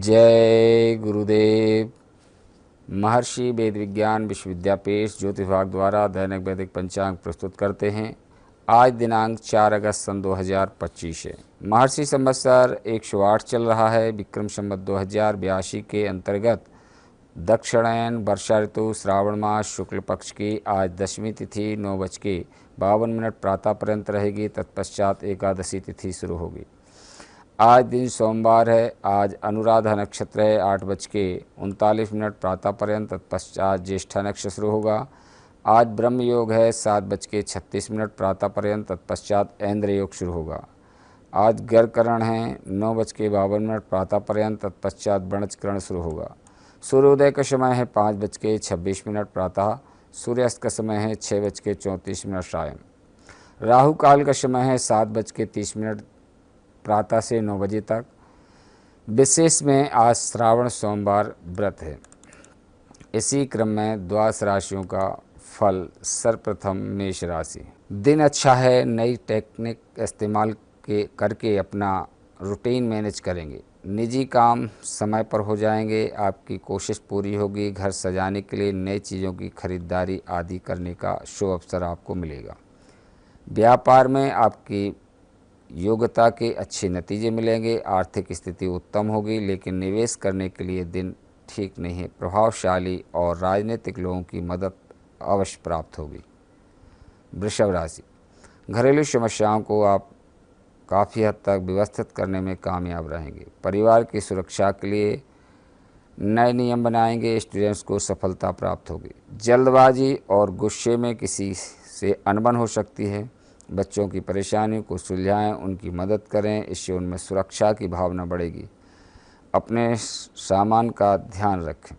जय गुरुदेव। महर्षि वेद विज्ञान विश्वविद्यापीठ ज्योतिष विभाग द्वारा दैनिक वैदिक पंचांग प्रस्तुत करते हैं। आज दिनांक 4 अगस्त सन 2025 है। महर्षि संवत्सर 108 चल रहा है। विक्रम संवत 2082 के अंतर्गत दक्षिणायन वर्षा ऋतु श्रावण मास शुक्ल पक्ष की आज दशमी तिथि 9:52 प्रातः पर्यंत रहेगी। तत्पश्चात एकादशी तिथि शुरू होगी। आज दिन सोमवार है। आज अनुराधा नक्षत्र है 8:39 प्रातः पर्यंत। तत्पश्चात ज्येष्ठा नक्षत्र शुरू होगा। आज ब्रह्म योग है 7:36 प्रातः पर्यंत। तत्पश्चात ऐन्द्र योग शुरू होगा। आज गर्करण है 9:52 प्रातः पर्यंत। तत्पश्चात वणजकरण शुरू होगा। सूर्योदय का समय है 5:26 प्रातः। सूर्यास्त का समय है 6:34 सायं। राहु काल का समय है 7:30 प्रातः से 9 बजे तक। विशेष में आज श्रावण सोमवार व्रत है। इसी क्रम में द्वादश राशियों का फल। सर्वप्रथम मेष राशि। दिन अच्छा है। नई टेक्निक इस्तेमाल करके अपना रूटीन मैनेज करेंगे। निजी काम समय पर हो जाएंगे। आपकी कोशिश पूरी होगी। घर सजाने के लिए नई चीज़ों की खरीदारी आदि करने का शुभ अवसर आपको मिलेगा। व्यापार में आपकी योग्यता के अच्छे नतीजे मिलेंगे। आर्थिक स्थिति उत्तम होगी, लेकिन निवेश करने के लिए दिन ठीक नहीं है। प्रभावशाली और राजनीतिक लोगों की मदद अवश्य प्राप्त होगी। वृषभ राशि। घरेलू समस्याओं को आप काफ़ी हद तक व्यवस्थित करने में कामयाब रहेंगे। परिवार की सुरक्षा के लिए नए नियम बनाएंगे। स्टूडेंट्स को सफलता प्राप्त होगी। जल्दबाजी और गुस्से में किसी से अनबन हो सकती है। बच्चों की परेशानियों को सुलझाएं, उनकी मदद करें। इससे उनमें सुरक्षा की भावना बढ़ेगी। अपने सामान का ध्यान रखें।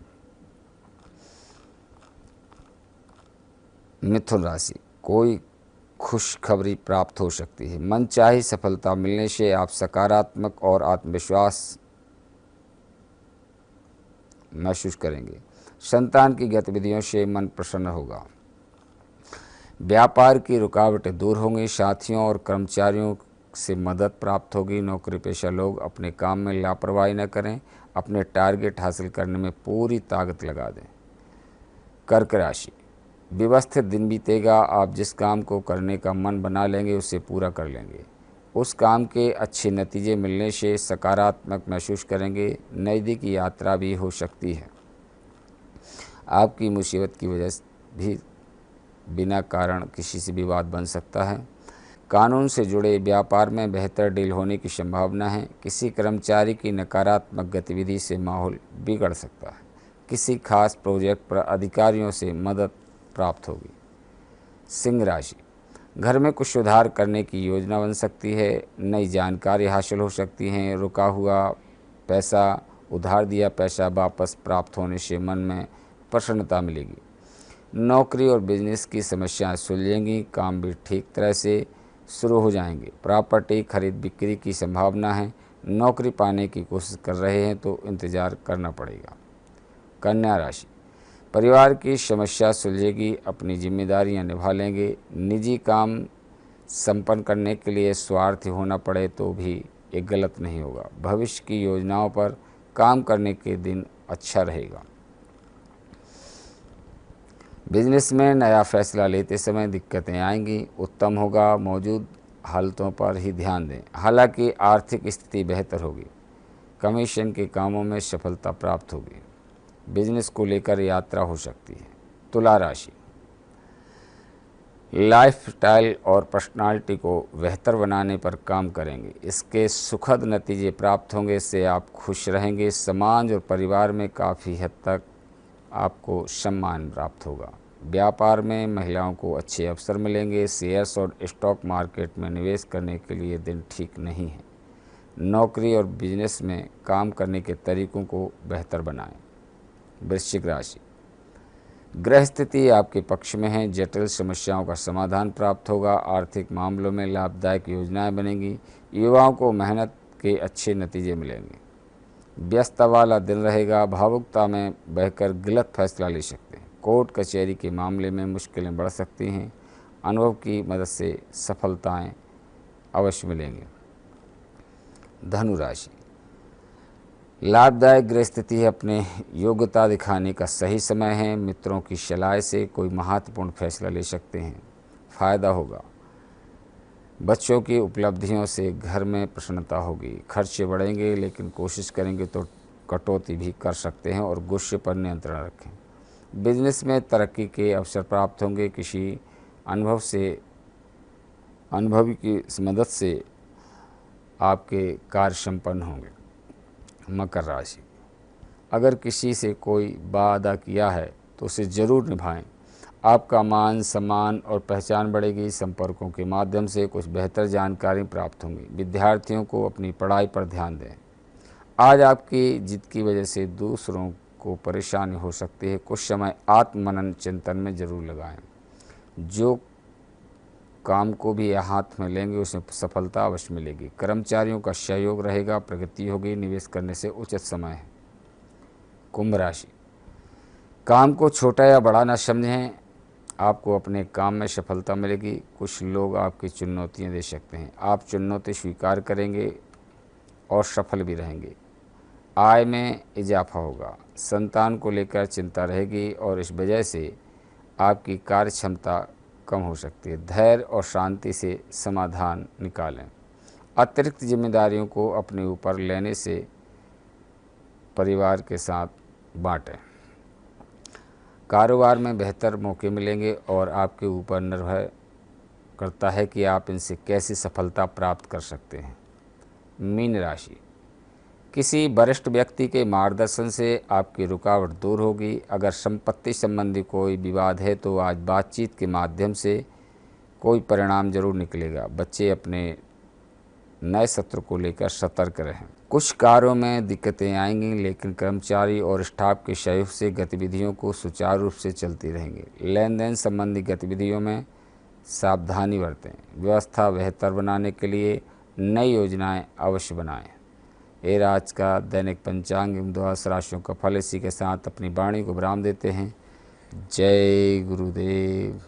मिथुन राशि। कोई खुशखबरी प्राप्त हो सकती है। मनचाही सफलता मिलने से आप सकारात्मक और आत्मविश्वास महसूस करेंगे। संतान की गतिविधियों से मन प्रसन्न होगा। व्यापार की रुकावटें दूर होंगी। साथियों और कर्मचारियों से मदद प्राप्त होगी। नौकरी पेशा लोग अपने काम में लापरवाही न करें। अपने टारगेट हासिल करने में पूरी ताकत लगा दें। कर्क राशि। व्यवस्थित दिन बीतेगा। आप जिस काम को करने का मन बना लेंगे उसे पूरा कर लेंगे। उस काम के अच्छे नतीजे मिलने से सकारात्मक महसूस करेंगे। नज़दीक की यात्रा भी हो सकती है। आपकी मुसीबत की वजह भी बिना कारण किसी से विवाद बन सकता है। कानून से जुड़े व्यापार में बेहतर डील होने की संभावना है। किसी कर्मचारी की नकारात्मक गतिविधि से माहौल बिगड़ सकता है। किसी खास प्रोजेक्ट पर अधिकारियों से मदद प्राप्त होगी। सिंह राशि। घर में कुछ सुधार करने की योजना बन सकती है। नई जानकारी हासिल हो सकती है। रुका हुआ पैसा, उधार दिया पैसा वापस प्राप्त होने से मन में प्रसन्नता मिलेगी। नौकरी और बिजनेस की समस्याएं सुलझेंगी। काम भी ठीक तरह से शुरू हो जाएंगे। प्रॉपर्टी खरीद बिक्री की संभावना है। नौकरी पाने की कोशिश कर रहे हैं तो इंतज़ार करना पड़ेगा। कन्या राशि। परिवार की समस्या सुलझेगी। अपनी जिम्मेदारियां निभा लेंगे। निजी काम संपन्न करने के लिए स्वार्थी होना पड़े तो भी ये गलत नहीं होगा। भविष्य की योजनाओं पर काम करने के दिन अच्छा रहेगा। बिजनेस में नया फैसला लेते समय दिक्कतें आएंगी। उत्तम होगा मौजूद हालतों पर ही ध्यान दें। हालांकि आर्थिक स्थिति बेहतर होगी। कमीशन के कामों में सफलता प्राप्त होगी। बिजनेस को लेकर यात्रा हो सकती है। तुला राशि। लाइफस्टाइल और पर्सनालिटी को बेहतर बनाने पर काम करेंगे। इसके सुखद नतीजे प्राप्त होंगे। इससे आप खुश रहेंगे। समाज और परिवार में काफ़ी हद तक आपको सम्मान प्राप्त होगा। व्यापार में महिलाओं को अच्छे अवसर मिलेंगे। शेयर्स और स्टॉक मार्केट में निवेश करने के लिए दिन ठीक नहीं है। नौकरी और बिजनेस में काम करने के तरीकों को बेहतर बनाएं। वृश्चिक राशि। ग्रह स्थिति आपके पक्ष में है। जटिल समस्याओं का समाधान प्राप्त होगा। आर्थिक मामलों में लाभदायक योजनाएं बनेंगी। युवाओं को मेहनत के अच्छे नतीजे मिलेंगे। व्यस्तता वाला दिन रहेगा। भावुकता में बहकर गलत फैसला ले सकते हैं। कोर्ट कचहरी के मामले में मुश्किलें बढ़ सकती हैं। अनुभव की मदद से सफलताएं अवश्य मिलेंगी। धनु राशि। लाभदायक गृह स्थिति है, अपने योग्यता दिखाने का सही समय है। मित्रों की सलाह से कोई महत्वपूर्ण फैसला ले सकते हैं, फायदा होगा। बच्चों की उपलब्धियों से घर में प्रसन्नता होगी। खर्चे बढ़ेंगे लेकिन कोशिश करेंगे तो कटौती भी कर सकते हैं और गुस्से पर नियंत्रण रखें। बिजनेस में तरक्की के अवसर प्राप्त होंगे। किसी अनुभवी की मदद से आपके कार्य संपन्न होंगे। मकर राशि, अगर किसी से कोई वादा किया है तो उसे ज़रूर निभाएं। आपका मान सम्मान और पहचान बढ़ेगी। संपर्कों के माध्यम से कुछ बेहतर जानकारी प्राप्त होंगी। विद्यार्थियों को अपनी पढ़ाई पर ध्यान दें। आज आपकी जिद की वजह से दूसरों को परेशानी हो सकती है। कुछ समय आत्ममनन चिंतन में जरूर लगाएं। जो काम को भी हाथ में लेंगे उसमें सफलता अवश्य मिलेगी। कर्मचारियों का सहयोग रहेगा, प्रगति होगी। निवेश करने से उचित समय है। कुंभ राशि, काम को छोटा या बड़ा न समझें। आपको अपने काम में सफलता मिलेगी। कुछ लोग आपकी चुनौतियां दे सकते हैं। आप चुनौती स्वीकार करेंगे और सफल भी रहेंगे। आय में इजाफा होगा। संतान को लेकर चिंता रहेगी और इस वजह से आपकी कार्य क्षमता कम हो सकती है। धैर्य और शांति से समाधान निकालें। अतिरिक्त जिम्मेदारियों को अपने ऊपर लेने से परिवार के साथ बांटें। कारोबार में बेहतर मौके मिलेंगे और आपके ऊपर निर्भर करता है कि आप इनसे कैसी सफलता प्राप्त कर सकते हैं। मीन राशि, किसी वरिष्ठ व्यक्ति के मार्गदर्शन से आपकी रुकावट दूर होगी। अगर संपत्ति संबंधी कोई विवाद है तो आज बातचीत के माध्यम से कोई परिणाम जरूर निकलेगा। बच्चे अपने नए सत्र को लेकर सतर्क रहें। कुछ कार्यों में दिक्कतें आएंगी लेकिन कर्मचारी और स्टाफ के सहयोग से गतिविधियों को सुचारू रूप से चलती रहेंगी। लेन देन संबंधी गतिविधियों में सावधानी बरतें। व्यवस्था बेहतर बनाने के लिए नई योजनाएं अवश्य बनाएं। ये आज का दैनिक पंचांग एवं 12 राशियों का फल। इसी के साथ अपनी वाणी को विराम देते हैं। जय गुरुदेव।